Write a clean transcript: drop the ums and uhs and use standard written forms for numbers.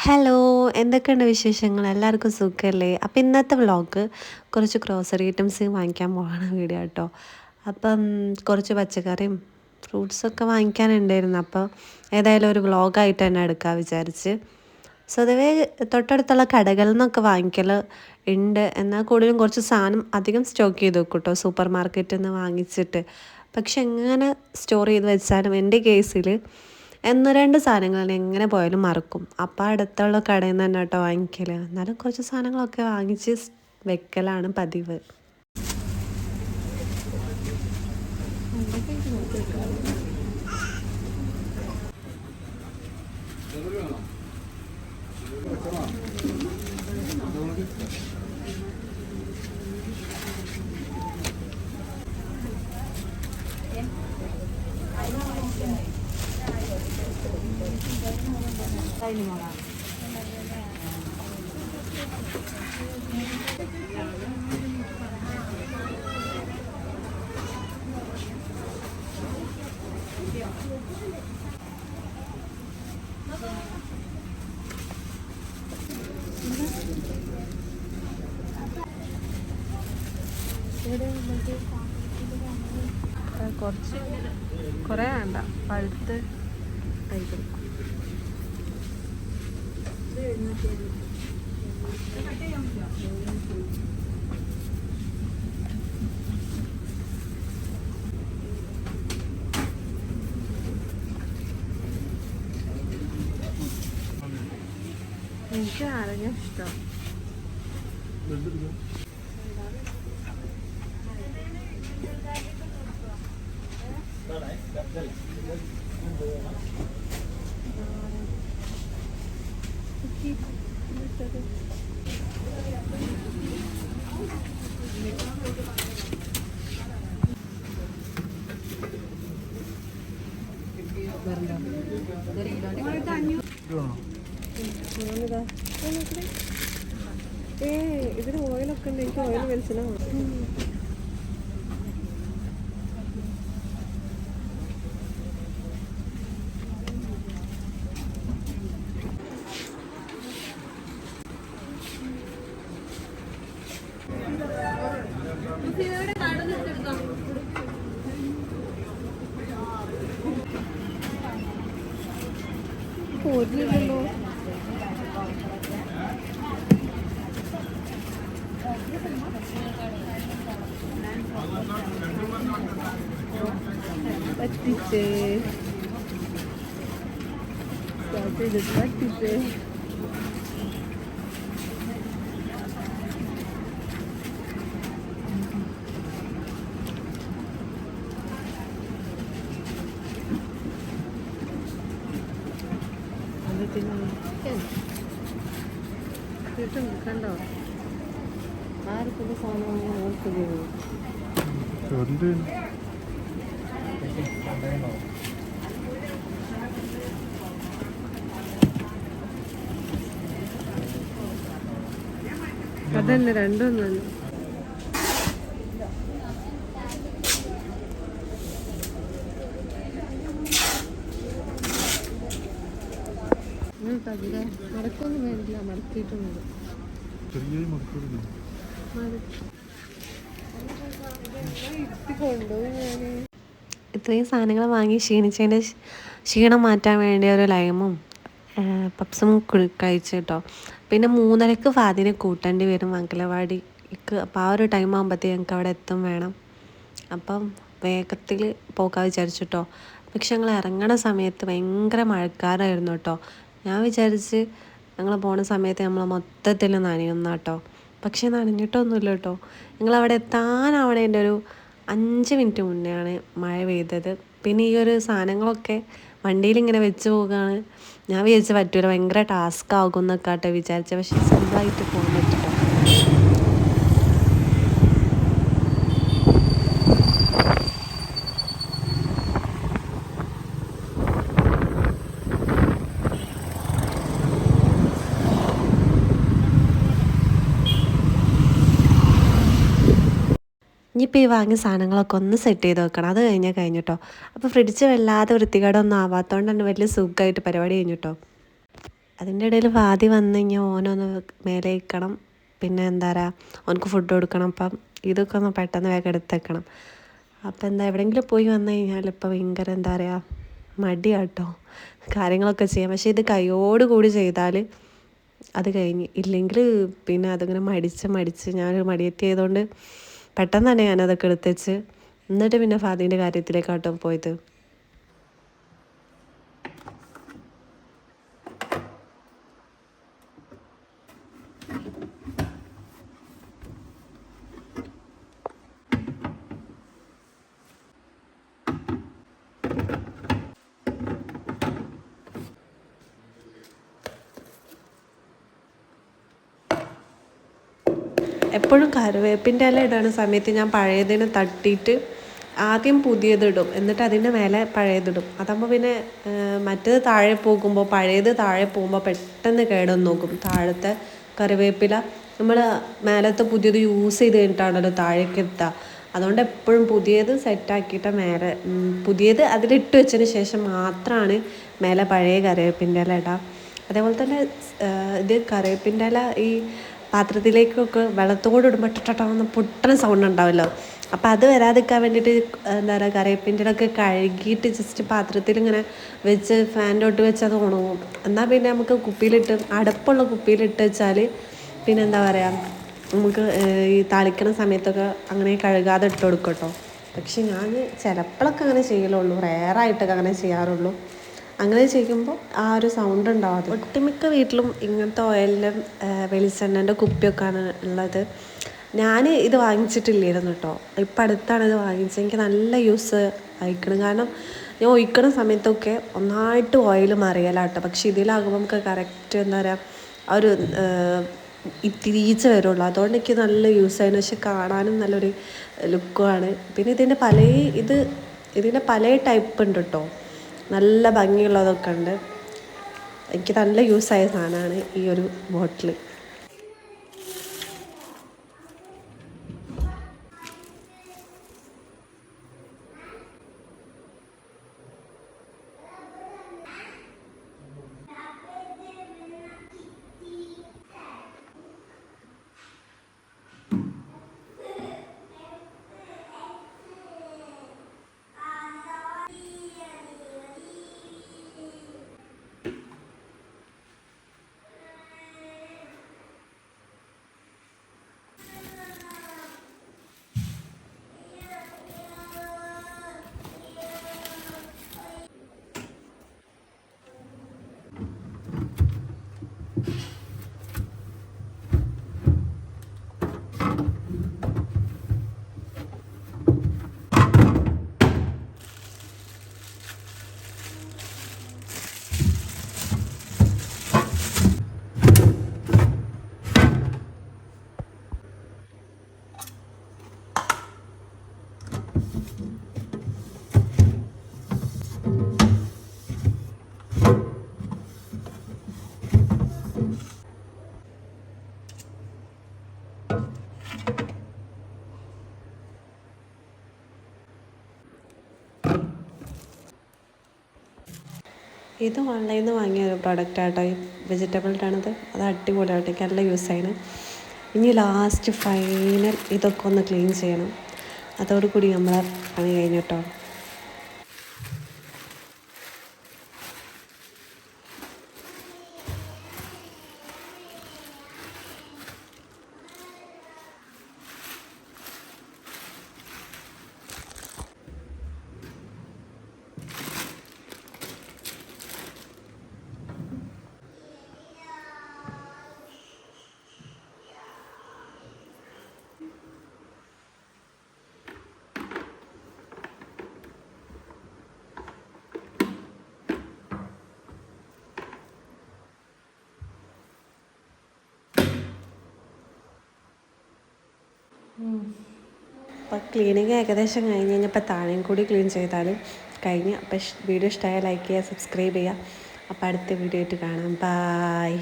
Hello, എന്തൊക്കെയുണ്ട് വിശേഷങ്ങൾ? എല്ലാവർക്കും സുഖമല്ലേ? അപ്പോൾ ഇന്നത്തെ വ്ളോഗ് കുറച്ച് ഗ്രോസറി ഐറ്റംസ് വാങ്ങിക്കാൻ പോകണ വീഡിയോ കേട്ടോ. അപ്പം കുറച്ച് പച്ചക്കറിയും ഫ്രൂട്ട്സൊക്കെ വാങ്ങിക്കാനുണ്ടായിരുന്നു. അപ്പോൾ ഏതായാലും ഒരു വ്ളോഗായിട്ട് തന്നെ എടുക്കാൻ വിചാരിച്ച്. സ്വതവേ തൊട്ടടുത്തുള്ള കടകളിൽ നിന്നൊക്കെ വാങ്ങിക്കൽ ഉണ്ട്. എന്നാൽ കൂടുതലും കുറച്ച് സാധനം അധികം സ്റ്റോക്ക് ചെയ്ത് വെക്കും കേട്ടോ, സൂപ്പർ മാർക്കറ്റിൽ നിന്ന് വാങ്ങിച്ചിട്ട്. പക്ഷെ എങ്ങനെ സ്റ്റോർ ചെയ്ത് വെച്ചാലും എൻ്റെ കേസിൽ ഒന്ന് രണ്ട് സാധനങ്ങൾ എങ്ങനെ പോയാലും മറക്കും. അപ്പം അടുത്തുള്ള കടയിൽ നിന്ന് തന്നെ കേട്ടോ വാങ്ങിക്കൽ. എന്നാലും കുറച്ച് സാധനങ്ങളൊക്കെ വാങ്ങിച്ച് വെക്കലാണ് പതിവ്. കുറച്ച് കുറേ വേണ്ട, പഴുത്ത് കഴിക്കും. എനിക്ക് നാരങ്ങ ഇഷ്ടം. ഇതിന് ഓയിലൊക്കെ ഉണ്ട്. എനിക്ക് ഓയിൽ മനസ്സിലാവും. പോരില്ലല്ലോ. പറ്റിച്ചേ പറ്റിച്ചേ. കണ്ടോ, ആർക്കും സാധനം ഓർക്കുകയോ അതന്നെ രണ്ടൊന്നല്ല. മടക്കൊന്നും വേണ്ടില്ല, മടക്കിയിട്ടുണ്ട്. ഇത്രയും സാധനങ്ങൾ വാങ്ങി ക്ഷീണിച്ചതിൻ്റെ ക്ഷീണം മാറ്റാൻ വേണ്ടി ഒരു ലൈമും പപ്സും കഴിച്ചു കേട്ടോ. പിന്നെ 3:30 ഫാദിനെ കൂട്ടേണ്ടി വരും അങ്കലവാടിക്ക്. അപ്പോൾ ആ ഒരു ടൈം ആകുമ്പോഴത്തേക്ക് ഞങ്ങൾക്ക് അവിടെ എത്തും വേണം. അപ്പം വേഗത്തിൽ പോകാൻ വിചാരിച്ചിട്ടോ. പക്ഷെ ഞങ്ങൾ ഇറങ്ങണ സമയത്ത് ഭയങ്കര മഴക്കാറായിരുന്നു കേട്ടോ. ഞാൻ വിചാരിച്ച് ഞങ്ങൾ പോണ സമയത്ത് നമ്മൾ മൊത്തത്തിൽ നനയുന്ന കേട്ടോ. പക്ഷെ നനഞ്ഞിട്ടൊന്നുമില്ല കേട്ടോ. ഞങ്ങളവിടെ എത്താനാവണേൻ്റെ ഒരു 5 മിനിറ്റ് മുന്നെയാണ് മഴ പെയ്തത്. പിന്നെ ഈ ഒരു സാധനങ്ങളൊക്കെ വണ്ടിയിൽ ഇങ്ങനെ വെച്ച് പോകുകയാണ്. ഞാൻ വിചാരിച്ച് പറ്റൂല, ഭയങ്കര ടാസ്ക് ആകും എന്നൊക്കെ ആട്ടെ വിചാരിച്ചത്. പക്ഷെ സിമ്പിളായിട്ട് പോകാൻ പറ്റും. ഇനിയിപ്പോൾ ഈ വാങ്ങിയ സാധനങ്ങളൊക്കെ ഒന്ന് സെറ്റ് ചെയ്ത് വെക്കണം. അത് കഴിഞ്ഞാൽ കഴിഞ്ഞിട്ടോ. അപ്പോൾ ഫ്രിഡ്ജ് വല്ലാതെ വൃത്തികേടൊന്നും ആവാത്തതുകൊണ്ട് തന്നെ വലിയ സുഖമായിട്ട് പരിപാടി കഴിഞ്ഞിട്ടോ. അതിൻ്റെ ഇടയിൽ വാതി വന്നു കഴിഞ്ഞാൽ ഓനൊന്ന് മേലെ വയ്ക്കണം, പിന്നെ എന്താ പറയുക ഓനക്ക് ഫുഡ് കൊടുക്കണം. അപ്പം ഇതൊക്കെ ഒന്ന് പെട്ടെന്ന് വേഗം എടുത്തേക്കണം. അപ്പം എന്താ എവിടെയെങ്കിലും പോയി വന്നു കഴിഞ്ഞാൽ ഇപ്പം ഭയങ്കര എന്താ പറയുക മടിയാട്ടോ കാര്യങ്ങളൊക്കെ ചെയ്യാം. പക്ഷേ ഇത് കൈയോടുകൂടി ചെയ്താൽ അത് കഴിഞ്ഞ്, ഇല്ലെങ്കിൽ പിന്നെ അതിങ്ങനെ മടിച്ച് ഞാനൊരു മടിയത്തി ആയതുകൊണ്ട് പെട്ടെന്ന് തന്നെ ഞാനതൊക്കെ എടുത്തുവെച്ച് എന്നിട്ട് പിന്നെ ഫാദീൻ്റെ കാര്യത്തിലേക്കാട്ടോ പോയത്. എപ്പോഴും കറിവേപ്പിൻ്റെ ഇല ഇടുന്ന സമയത്ത് ഞാൻ പഴയതിനെ തട്ടിയിട്ട് ആദ്യം പുതിയതിടും, എന്നിട്ട് അതിൻ്റെ മേലെ പഴയതിടും. അതാകുമ്പോൾ പിന്നെ മറ്റേത് താഴെ പോകുമ്പോൾ പഴയത് താഴെ പോകുമ്പോൾ പെട്ടെന്ന് കേടൊന്ന് നോക്കും. താഴത്തെ കറിവേപ്പില നമ്മൾ മേലത്തെ പുതിയത് യൂസ് ചെയ്ത് കഴിഞ്ഞിട്ടാണല്ലോ താഴേക്ക് എത്തുക. അതുകൊണ്ട് എപ്പോഴും പുതിയത് സെറ്റാക്കിയിട്ട് മേലെ പുതിയത് അതിലിട്ട് വെച്ചതിന് ശേഷം മാത്രമാണ് മേലെ പഴയ കറിവേപ്പിൻ്റെ ഇല ഇടാം. അതേപോലെ തന്നെ ഇത് കറിവേപ്പിൻ്റെ ഇല ഈ പാത്രത്തിലേക്കൊക്കെ വെള്ളത്തോട് ഇടുമ്പോൾ ടട്ടന്ന് പൊട്ടണ സൗണ്ട് ഉണ്ടാവുമല്ലോ. അപ്പോൾ അത് വരാതിരിക്കാൻ വേണ്ടിയിട്ട് എന്താ പറയുക കറിവേപ്പിൻ്റെ ഇലയൊക്കെ കഴുകിയിട്ട് ജസ്റ്റ് പാത്രത്തിൽ ഇങ്ങനെ വെച്ച് ഫാനിൻ്റെ ഒട്ട് വെച്ച് അത് ഉണങ്ങും. എന്നാൽ പിന്നെ നമുക്ക് കുപ്പിയിലിട്ട് അടപ്പുള്ള കുപ്പിയിലിട്ട് വെച്ചാൽ പിന്നെ എന്താ പറയുക നമുക്ക് ഈ താളിക്കണ സമയത്തൊക്കെ അങ്ങനെ കഴുകാതെ ഇട്ട് കൊടുക്കും കേട്ടോ. പക്ഷെ ഞാൻ ചിലപ്പോഴൊക്കെ അങ്ങനെ ചെയ്യലുള്ളൂ, റെയറായിട്ടൊക്കെ അങ്ങനെ ചെയ്യാറുള്ളൂ. അങ്ങനെ ചെയ്യുമ്പോൾ ആ ഒരു സൗണ്ട് ഉണ്ടാവാതെ. ഒട്ടുമിക്ക വീട്ടിലും ഇങ്ങനത്തെ ഓയിലിൻ്റെ വെളിച്ചെണ്ണൻ്റെ കുപ്പിയൊക്കെയാണ് ഉള്ളത്. ഞാൻ ഇത് വാങ്ങിച്ചിട്ടില്ലായിരുന്നു കേട്ടോ, ഇപ്പം അടുത്താണ് ഇത് വാങ്ങിച്ചത്. എനിക്ക് നല്ല യൂസ് ആയിക്കണം. കാരണം ഞാൻ ഒഴിക്കണ സമയത്തൊക്കെ ഒന്നായിട്ട് ഓയിൽ മറിയലാട്ടോ. പക്ഷെ ഇതിലാകുമ്പോൾ നമുക്ക് കറക്റ്റ് എന്താ പറയുക ആ ഒരു ഇത്തിരീച്ച വരുള്ളൂ. അതുകൊണ്ട് എനിക്ക് നല്ല യൂസ് ആയിരുന്നു. പക്ഷെ കാണാനും നല്ലൊരു ലുക്കുമാണ്. പിന്നെ ഇതിൻ്റെ പല ടൈപ്പ് ഉണ്ട് കേട്ടോ, നല്ല ഭംഗിയുള്ളതൊക്കെ ഉണ്ട്. എനിക്ക് നല്ല യൂസായ സാധനമാണ് ഈ ഒരു ബോട്ടിൽ. ഇത് ഓൺലൈനിൽ നിന്ന് വാങ്ങിയ ഒരു പ്രൊഡക്റ്റ് ആട്ടോ, ഈ വെജിറ്റബിളിൻ്റെയാണിത്. അത് അടിപൊളിയായിട്ട് എനിക്ക് നല്ല യൂസ് ആയിന്. ഇനി ലാസ്റ്റ് ഫൈനൽ ഇതൊക്കെ ഒന്ന് ക്ലീൻ ചെയ്യണം. അതോടുകൂടി നമ്മളെ പണി കഴിഞ്ഞു കേട്ടോ. അപ്പോൾ ക്ലീനിങ് ഏകദേശം കഴിഞ്ഞ് കഴിഞ്ഞപ്പോൾ താഴെയും കൂടി ക്ലീൻ ചെയ്താൽ കഴിഞ്ഞ്. അപ്പോൾ വീഡിയോ ഇഷ്ടമായ ലൈക്ക് ചെയ്യുക, സബ്സ്ക്രൈബ് ചെയ്യുക. അപ്പോൾ അടുത്ത വീഡിയോ ആയിട്ട് കാണാം. ബായ്.